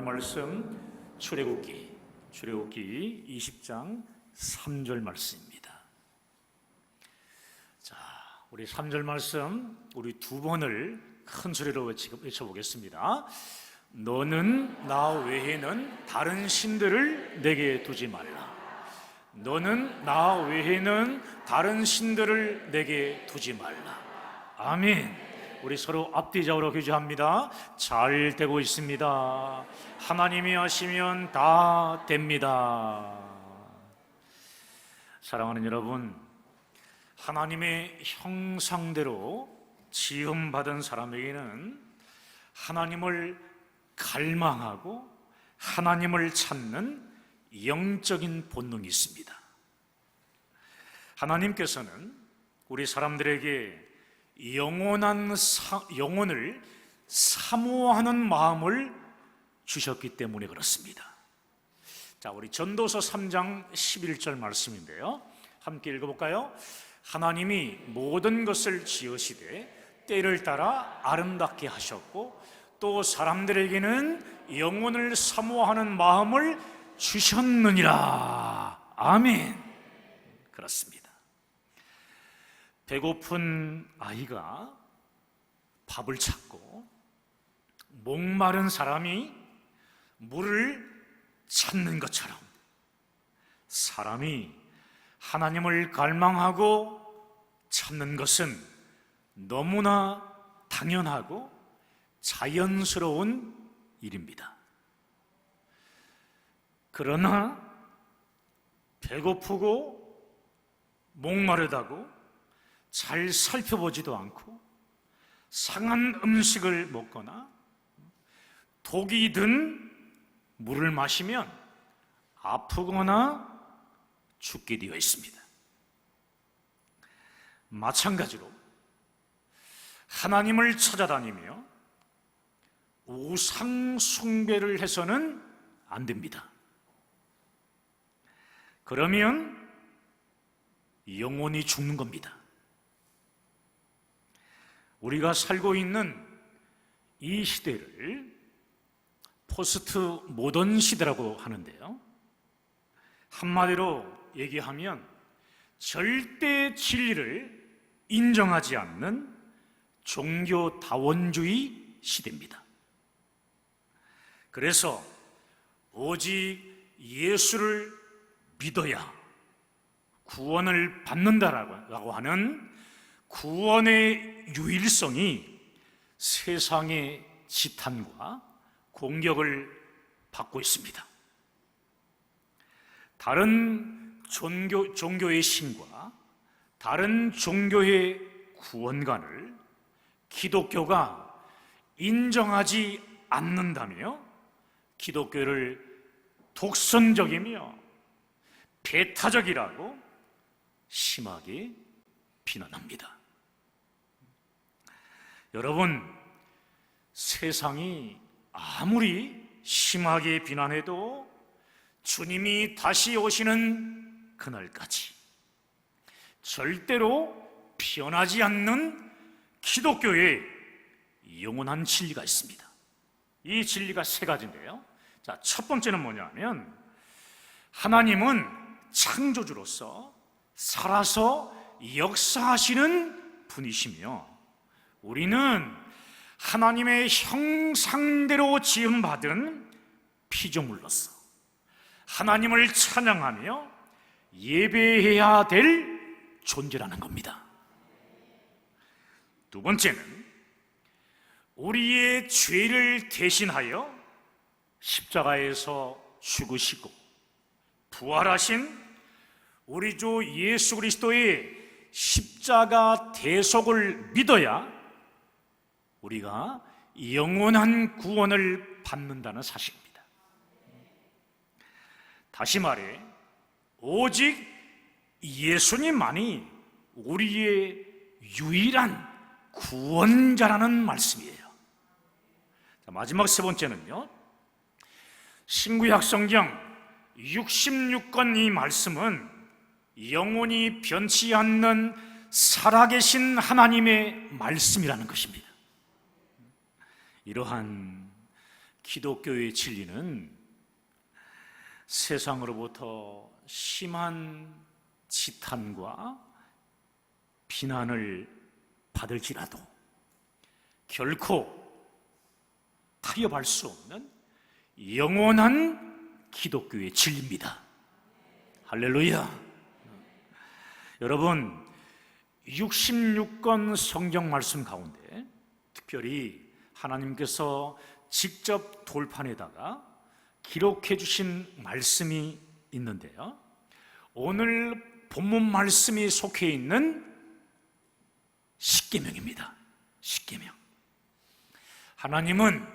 말씀 출애굽기 20장 3절 말씀입니다. 자, 우리 3절 말씀 우리 두 번을 큰 소리로 외쳐보겠습니다. 너는 나 외에는 다른 신들을 내게 두지 말라. 너는 나 외에는 다른 신들을 내게 두지 말라. 아멘. 우리 서로 앞뒤좌우로 교제합니다. 잘 되고 있습니다. 하나님이 하시면 다 됩니다. 사랑하는 여러분, 하나님의 형상대로 지음받은 사람에게는 하나님을 갈망하고 하나님을 찾는 영적인 본능이 있습니다. 하나님께서는 우리 사람들에게 영혼을 사모하는 마음을 주셨기 때문에 그렇습니다. 자, 우리 전도서 3장 11절 말씀인데요, 함께 읽어볼까요? 하나님이 모든 것을 지으시되 때를 따라 아름답게 하셨고 또 사람들에게는 영혼을 사모하는 마음을 주셨느니라. 아멘. 그렇습니다. 배고픈 아이가 밥을 찾고 목마른 사람이 물을 찾는 것처럼 사람이 하나님을 갈망하고 찾는 것은 너무나 당연하고 자연스러운 일입니다. 그러나 배고프고 목마르다고 잘 살펴보지도 않고 상한 음식을 먹거나 독이 든 물을 마시면 아프거나 죽게 되어 있습니다. 마찬가지로 하나님을 찾아다니며 우상 숭배를 해서는 안 됩니다. 그러면 영혼이 죽는 겁니다. 우리가 살고 있는 이 시대를 포스트 모던 시대라고 하는데요, 한마디로 얘기하면 절대 진리를 인정하지 않는 종교다원주의 시대입니다. 그래서 오직 예수를 믿어야 구원을 받는다라고 하는 구원의 유일성이 세상의 지탄과 공격을 받고 있습니다. 다른 종교의 신과 다른 종교의 구원관을 기독교가 인정하지 않는다며 기독교를 독선적이며 배타적이라고 심하게 비난합니다. 여러분, 세상이 아무리 심하게 비난해도 주님이 다시 오시는 그날까지 절대로 변하지 않는 기독교의 영원한 진리가 있습니다. 이 진리가 세 가지인데요, 자, 첫 번째는 뭐냐면 하나님은 창조주로서 살아서 역사하시는 분이시며 우리는 하나님의 형상대로 지음받은 피조물로서 하나님을 찬양하며 예배해야 될 존재라는 겁니다. 두 번째는 우리의 죄를 대신하여 십자가에서 죽으시고 부활하신 우리 주 예수 그리스도의 십자가 대속을 믿어야 우리가 영원한 구원을 받는다는 사실입니다. 다시 말해 오직 예수님만이 우리의 유일한 구원자라는 말씀이에요. 자, 마지막 세 번째는요, 신구약 성경 66권 이 말씀은 영원히 변치 않는 살아계신 하나님의 말씀이라는 것입니다. 이러한 기독교의 진리는 세상으로부터 심한 지탄과 비난을 받을지라도 결코 타협할 수 없는 영원한 기독교의 진리입니다. 할렐루야. 여러분, 66권 성경 말씀 가운데 특별히 하나님께서 직접 돌판에다가 기록해 주신 말씀이 있는데요, 오늘 본문 말씀이 속해 있는 십계명입니다. 십계명. 하나님은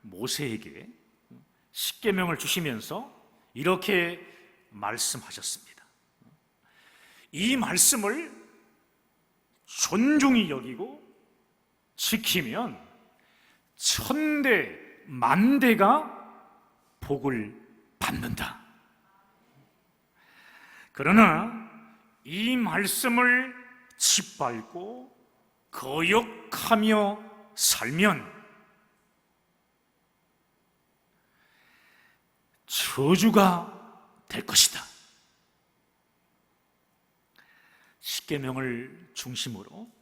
모세에게 십계명을 주시면서 이렇게 말씀하셨습니다. 이 말씀을 존중히 여기고 지키면 천대 만대가 복을 받는다. 그러나 이 말씀을 짓밟고 거역하며 살면 저주가 될 것이다. 십계명을 중심으로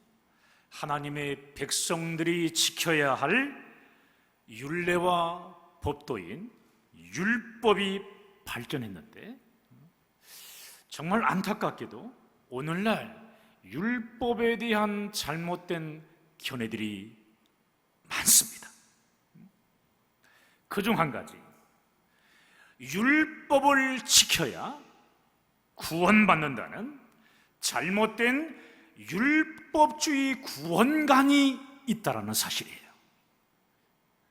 하나님의 백성들이 지켜야 할 율례와 법도인 율법이 발전했는데, 정말 안타깝게도 오늘날 율법에 대한 잘못된 견해들이 많습니다. 그중 한 가지, 율법을 지켜야 구원받는다는 잘못된 율법주의 구원관이 있다는 사실이에요.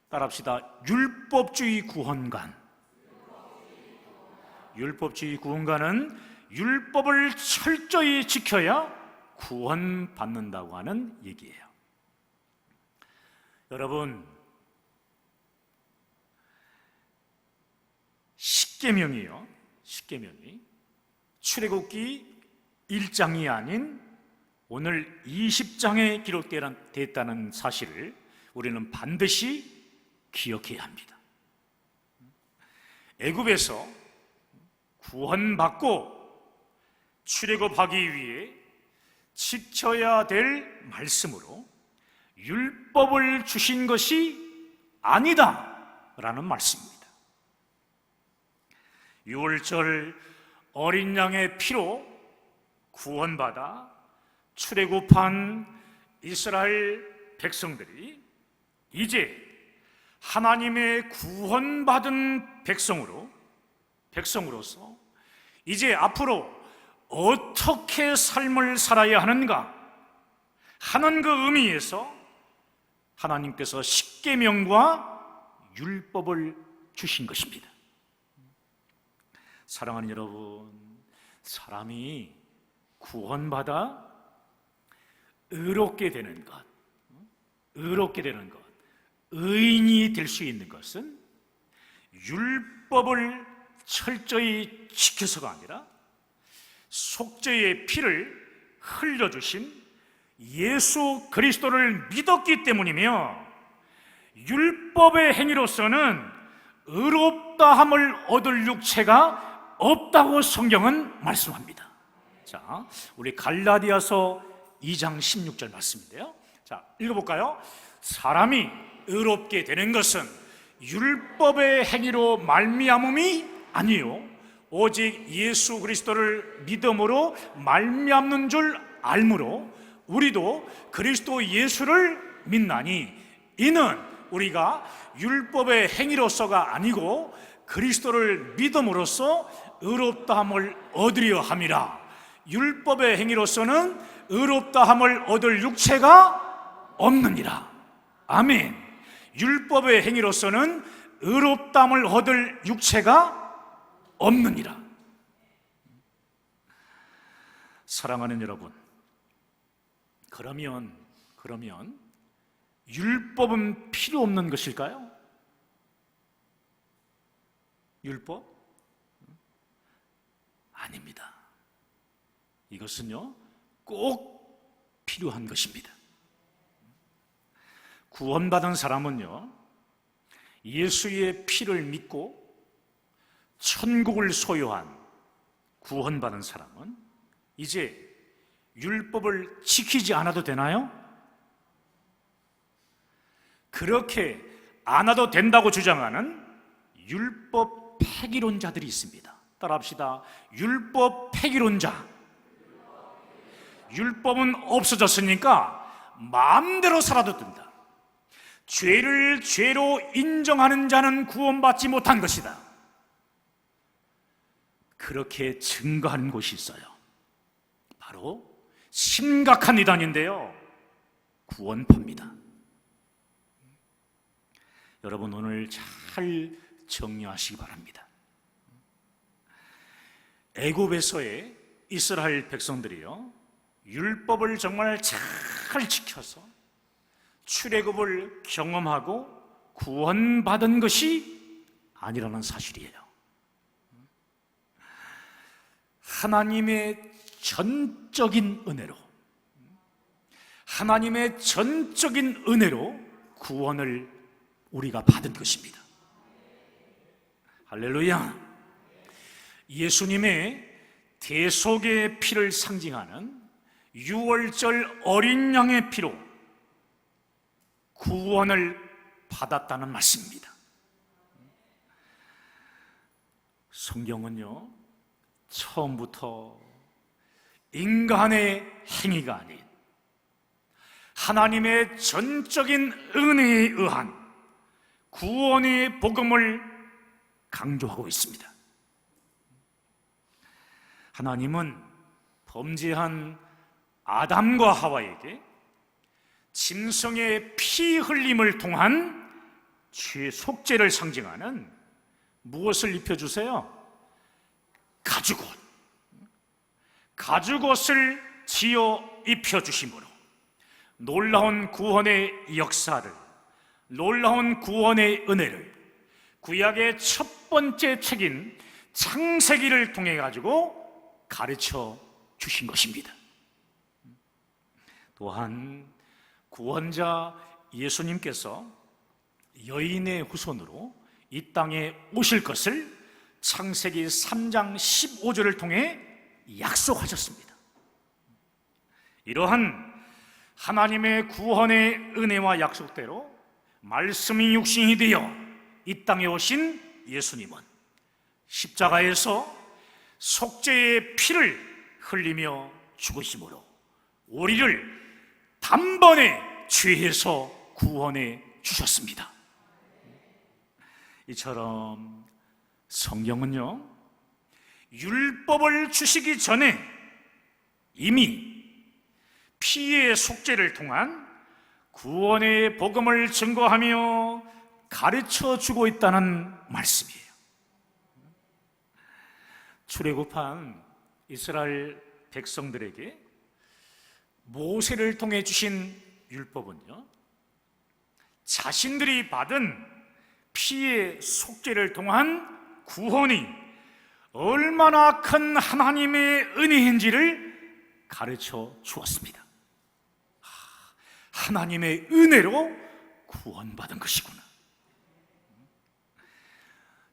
따라합시다. 율법주의 구원관. 율법주의 구원관은 율법을 철저히 지켜야 구원받는다고 하는 얘기예요. 여러분, 십계명이요, 십계명이 출애굽기 1장이 아닌 오늘 20장에 기록되었다는 사실을 우리는 반드시 기억해야 합니다. 애굽에서 구원받고 출애굽하기 위해 지켜야 될 말씀으로 율법을 주신 것이 아니다라는 말씀입니다. 유월절 어린 양의 피로 구원받아 출애굽한 이스라엘 백성들이 이제 하나님의 구원받은 백성으로서 이제 앞으로 어떻게 삶을 살아야 하는가 하는 그 의미에서 하나님께서 십계명과 율법을 주신 것입니다. 사랑하는 여러분, 사람이 구원받아 의롭게 되는 것, 의인이 될 수 있는 것은 율법을 철저히 지켜서가 아니라 속죄의 피를 흘려주신 예수 그리스도를 믿었기 때문이며, 율법의 행위로서는 의롭다함을 얻을 육체가 없다고 성경은 말씀합니다. 자, 우리 갈라디아서 2장 16절 말씀인데요, 자, 읽어볼까요? 사람이 의롭게 되는 것은 율법의 행위로 말미암음이 아니요 오직 예수 그리스도를 믿음으로 말미암는 줄 알므로 우리도 그리스도 예수를 믿나니 이는 우리가 율법의 행위로서가 아니고 그리스도를 믿음으로써 의롭다함을 얻으려 함이라. 율법의 행위로서는 의롭다함을 얻을 육체가 없느니라. 아멘. 율법의 행위로서는 의롭다함을 얻을 육체가 없느니라. 사랑하는 여러분, 그러면 율법은 필요 없는 것일까요? 율법? 아닙니다. 이것은요, 꼭 필요한 것입니다. 구원받은 사람은요, 예수의 피를 믿고 천국을 소유한 구원받은 사람은 이제 율법을 지키지 않아도 되나요? 그렇게 안 해도 된다고 주장하는 율법 폐기론자들이 있습니다. 따라합시다. 율법 폐기론자. 율법은 없어졌으니까 마음대로 살아도 된다. 죄를 죄로 인정하는 자는 구원받지 못한 것이다. 그렇게 증거하는 곳이 있어요. 바로 심각한 이단인데요, 구원파입니다. 여러분, 오늘 잘 정리하시기 바랍니다. 애굽에서의 이스라엘 백성들이요, 율법을 정말 잘 지켜서 출애굽을 경험하고 구원받은 것이 아니라는 사실이에요. 하나님의 전적인 은혜로, 하나님의 전적인 은혜로 구원을 우리가 받은 것입니다. 할렐루야. 예수님의 대속의 피를 상징하는 유월절 어린 양의 피로 구원을 받았다는 말씀입니다. 성경은요, 처음부터 인간의 행위가 아닌 하나님의 전적인 은혜에 의한 구원의 복음을 강조하고 있습니다. 하나님은 범죄한 아담과 하와에게 짐승의 피 흘림을 통한 죄 속죄를 상징하는 무엇을 입혀주세요? 가죽옷을 지어 입혀주심으로 놀라운 구원의 역사를, 놀라운 구원의 은혜를 구약의 첫 번째 책인 창세기를 통해 가지고 가르쳐 주신 것입니다. 또한 구원자 예수님께서 여인의 후손으로 이 땅에 오실 것을 창세기 3장 15절을 통해 약속하셨습니다. 이러한 하나님의 구원의 은혜와 약속대로 말씀이 육신이 되어 이 땅에 오신 예수님은 십자가에서 속죄의 피를 흘리며 죽으심으로 우리를 단번에 죄에서 구원해 주셨습니다. 이처럼 성경은요, 율법을 주시기 전에 이미 피의 속죄를 통한 구원의 복음을 증거하며 가르쳐 주고 있다는 말씀이에요. 출애굽한 이스라엘 백성들에게 모세를 통해 주신 율법은요, 자신들이 받은 피의 속죄를 통한 구원이 얼마나 큰 하나님의 은혜인지를 가르쳐 주었습니다. 하나님의 은혜로 구원받은 것이구나.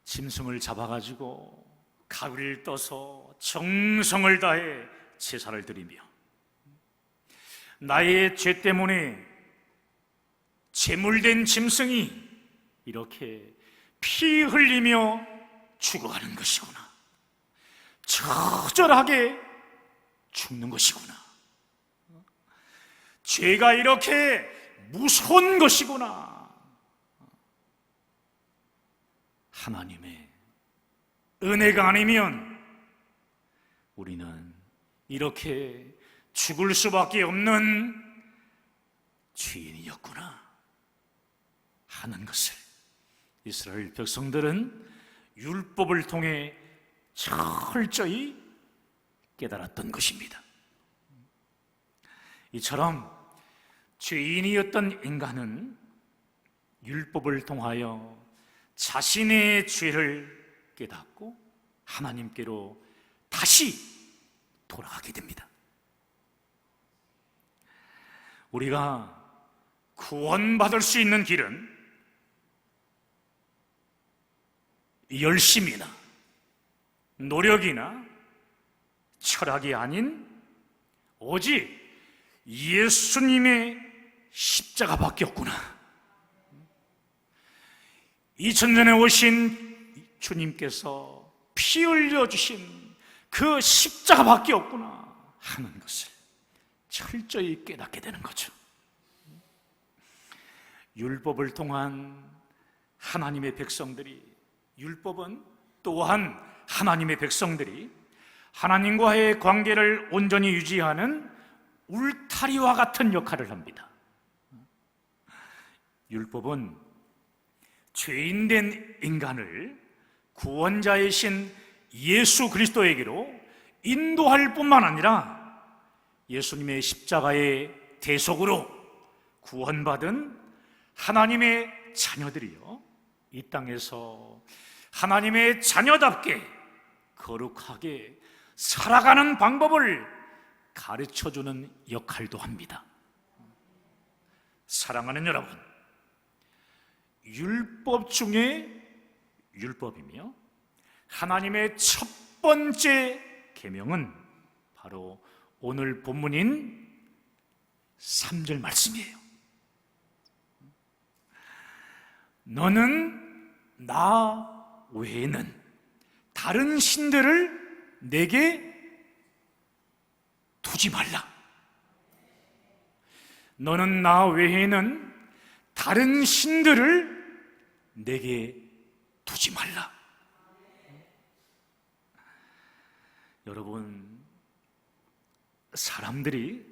짐승을 잡아가지고 가위를 떠서 정성을 다해 제사를 드리며 나의 죄 때문에 제물된 짐승이 이렇게 피 흘리며 죽어가는 것이구나. 처절하게 죽는 것이구나. 죄가 이렇게 무서운 것이구나. 하나님의 은혜가 아니면 우리는 이렇게 죽을 수밖에 없는 죄인이었구나 하는 것을 이스라엘 백성들은 율법을 통해 철저히 깨달았던 것입니다. 이처럼 죄인이었던 인간은 율법을 통하여 자신의 죄를 깨닫고 하나님께로 다시 돌아가게 됩니다. 우리가 구원받을 수 있는 길은 열심이나 노력이나 철학이 아닌 오직 예수님의 십자가밖에 없구나. 2000년에 오신 주님께서 피 흘려 주신 그 십자가밖에 없구나 하는 것을 철저히 깨닫게 되는 거죠. 율법을 통한 하나님의 백성들이, 율법은 또한 하나님의 백성들이 하나님과의 관계를 온전히 유지하는 울타리와 같은 역할을 합니다. 율법은 죄인된 인간을 구원자이신 예수 그리스도에게로 인도할 뿐만 아니라 예수님의 십자가의 대속으로 구원받은 하나님의 자녀들이요, 이 땅에서 하나님의 자녀답게 거룩하게 살아가는 방법을 가르쳐주는 역할도 합니다. 사랑하는 여러분, 율법 중에 율법이며 하나님의 첫 번째 계명은 바로 오늘 본문인 3절 말씀이에요. 너는 나 외에는 다른 신들을 내게 두지 말라. 너는 나 외에는 다른 신들을 내게 두지 말라. 여러분, 사람들이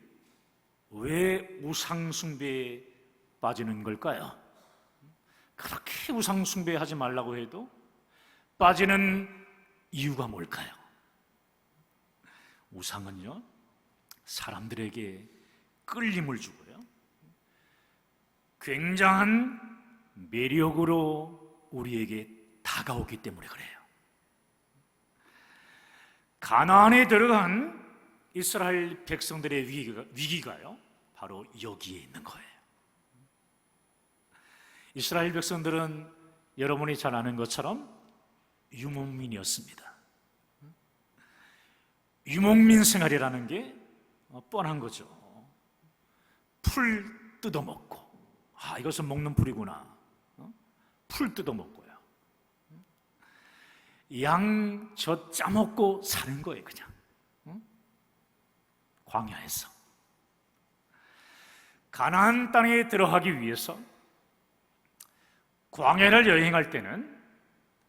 왜 우상숭배에 빠지는 걸까요? 그렇게 우상숭배하지 말라고 해도 빠지는 이유가 뭘까요? 우상은요, 사람들에게 끌림을 주고요, 굉장한 매력으로 우리에게 다가오기 때문에 그래요. 가나안에 들어간 이스라엘 백성들의 위기가요, 바로 여기에 있는 거예요. 이스라엘 백성들은 여러분이 잘 아는 것처럼 유목민이었습니다. 유목민 생활이라는 게 뻔한 거죠. 풀 뜯어먹고, 이것은 먹는 풀이구나. 풀 뜯어먹고요. 양 젖 짜먹고 사는 거예요, 그냥. 광야에서. 가나안 땅에 들어가기 위해서 광야를 여행할 때는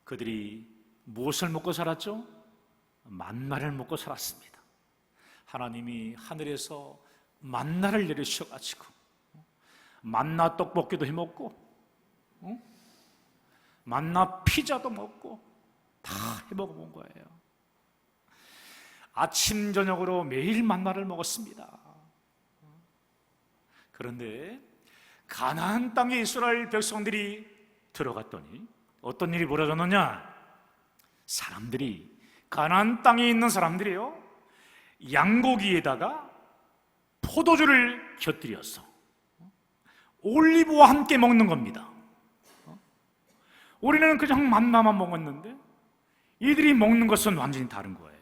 그들이 무엇을 먹고 살았죠? 만나를 먹고 살았습니다. 하나님이 하늘에서 만나를 내려주셔가지고 만나 떡볶이도 해먹고 만나 피자도 먹고 다 해먹어본 거예요. 아침 저녁으로 매일 만나를 먹었습니다. 그런데 가나안 땅에 이스라엘 백성들이 들어갔더니 어떤 일이 벌어졌느냐? 사람들이, 가나안 땅에 있는 사람들이요, 양고기에다가 포도주를 곁들여서 올리브와 함께 먹는 겁니다. 우리는 그냥 만나만 먹었는데 이들이 먹는 것은 완전히 다른 거예요.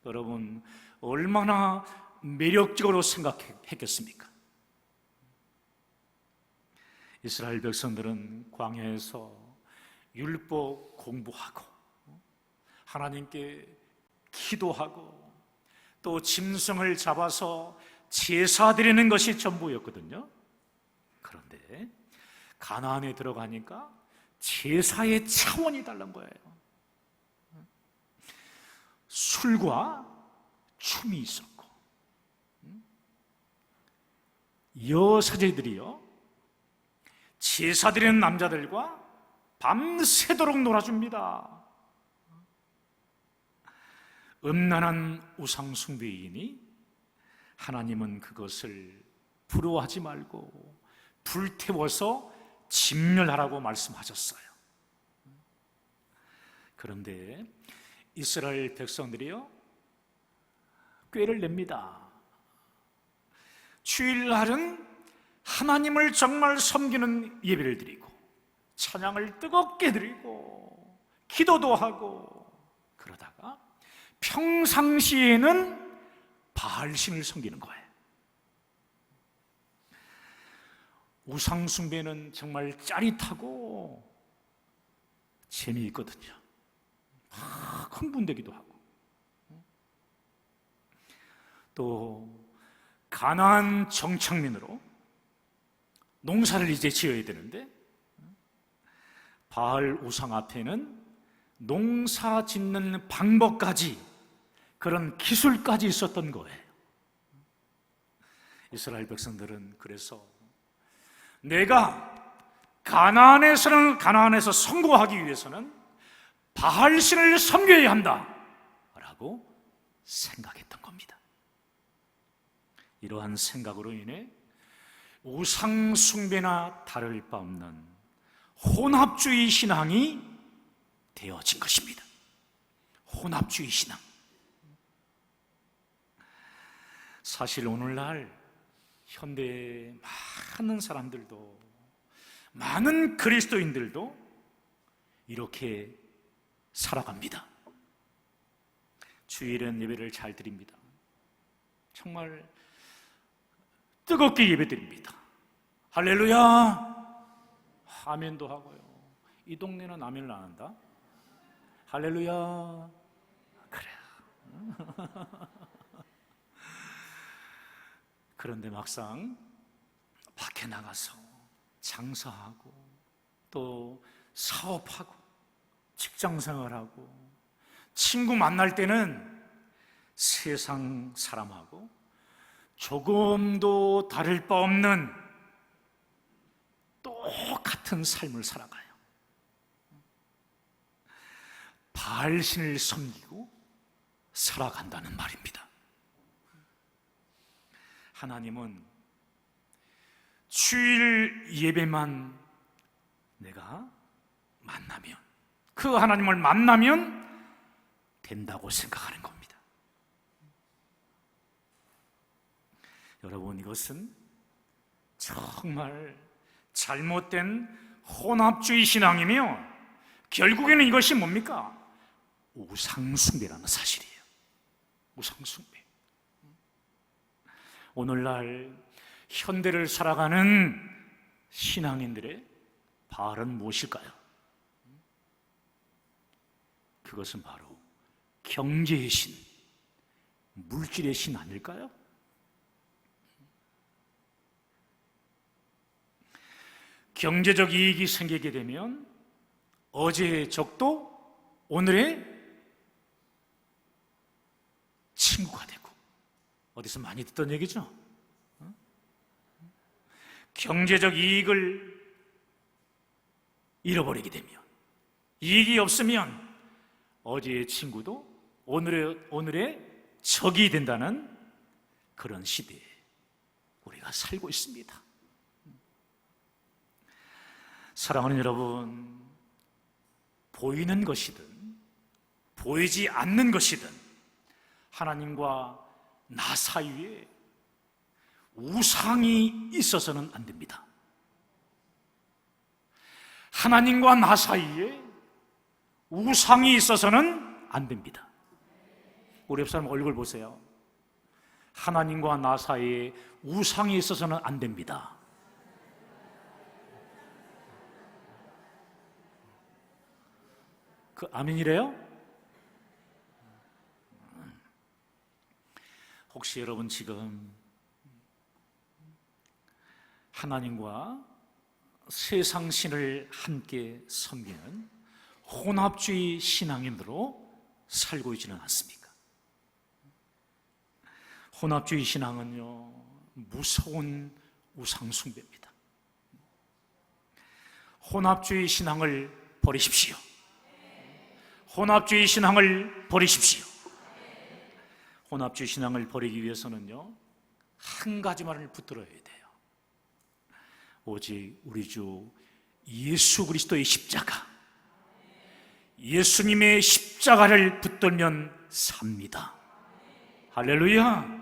여러분, 얼마나 매력적으로 생각했겠습니까? 이스라엘 백성들은 광야에서 율법 공부하고 하나님께 기도하고 또 짐승을 잡아서 제사 드리는 것이 전부였거든요. 그런데 가나안에 들어가니까 제사의 차원이 다른 거예요. 술과 춤이 있었고, 여사제들이요, 제사 드리는 남자들과 밤새도록 놀아줍니다. 음란한 우상숭배이니 하나님은 그것을 부러워하지 말고 불태워서 진멸하라고 말씀하셨어요. 그런데 이스라엘 백성들이요, 꾀를 냅니다. 주일날은 하나님을 정말 섬기는 예배를 드리고 찬양을 뜨겁게 드리고 기도도 하고 그러다가 평상시에는 바알신을 섬기는 거예요. 우상숭배는 정말 짜릿하고 재미있거든요. 막 흥분되기도 하고, 또 가나안 정착민으로 농사를 이제 지어야 되는데 바알 우상 앞에는 농사 짓는 방법까지, 그런 기술까지 있었던 거예요. 이스라엘 백성들은 그래서 내가 가나안에서 성공하기 위해서는 바알신을 섬겨야 한다 라고 생각했던 겁니다. 이러한 생각으로 인해 우상 숭배나 다를 바 없는 혼합주의 신앙이 되어진 것입니다. 혼합주의 신앙. 사실 오늘날 현대의 많은 사람들도, 많은 그리스도인들도 이렇게 살아갑니다. 주일엔 예배를 잘 드립니다. 정말 뜨겁게 예배 드립니다. 할렐루야! 아멘도 하고요. 이 동네는 아멘을 안 한다? 할렐루야! 그래요. 그런데 막상 밖에 나가서 장사하고 또 사업하고 직장생활하고 친구 만날 때는 세상 사람하고 조금도 다를 바 없는 똑같은 삶을 살아가요. 바알신을 섬기고 살아간다는 말입니다. 하나님은 주일 예배만 내가 만나면, 그 하나님을 만나면 된다고 생각하는 겁니다. 여러분, 이것은 정말 잘못된 혼합주의 신앙이며 결국에는 이것이 뭡니까? 우상숭배라는 사실이에요. 우상숭배. 오늘날 현대를 살아가는 신앙인들의 바알은 무엇일까요? 그것은 바로 경제의 신, 물질의 신 아닐까요? 경제적 이익이 생기게 되면 어제의 적도 오늘의 친구가 되고, 어디서 많이 듣던 얘기죠? 경제적 이익을 잃어버리게 되면, 이익이 없으면 어제의 친구도 오늘의 적이 된다는 그런 시대에 우리가 살고 있습니다. 사랑하는 여러분, 보이는 것이든 보이지 않는 것이든 하나님과 나 사이에 우상이 있어서는 안 됩니다. 하나님과 나 사이에 우상이 있어서는 안 됩니다. 우리 옆 사람 얼굴 보세요. 하나님과 나 사이에 우상이 있어서는 안 됩니다. 그 아멘이래요? 혹시 여러분 지금 하나님과 세상 신을 함께 섬기는 혼합주의 신앙인으로 살고 있지는 않습니까? 혼합주의 신앙은요, 무서운 우상숭배입니다. 혼합주의 신앙을 버리십시오. 혼합주의 신앙을 버리십시오. 혼합주의 신앙을 버리기 위해서는요, 한 가지만을 붙들어야 돼요. 오직 우리 주 예수 그리스도의 십자가, 예수님의 십자가를 붙들면 삽니다. 할렐루야.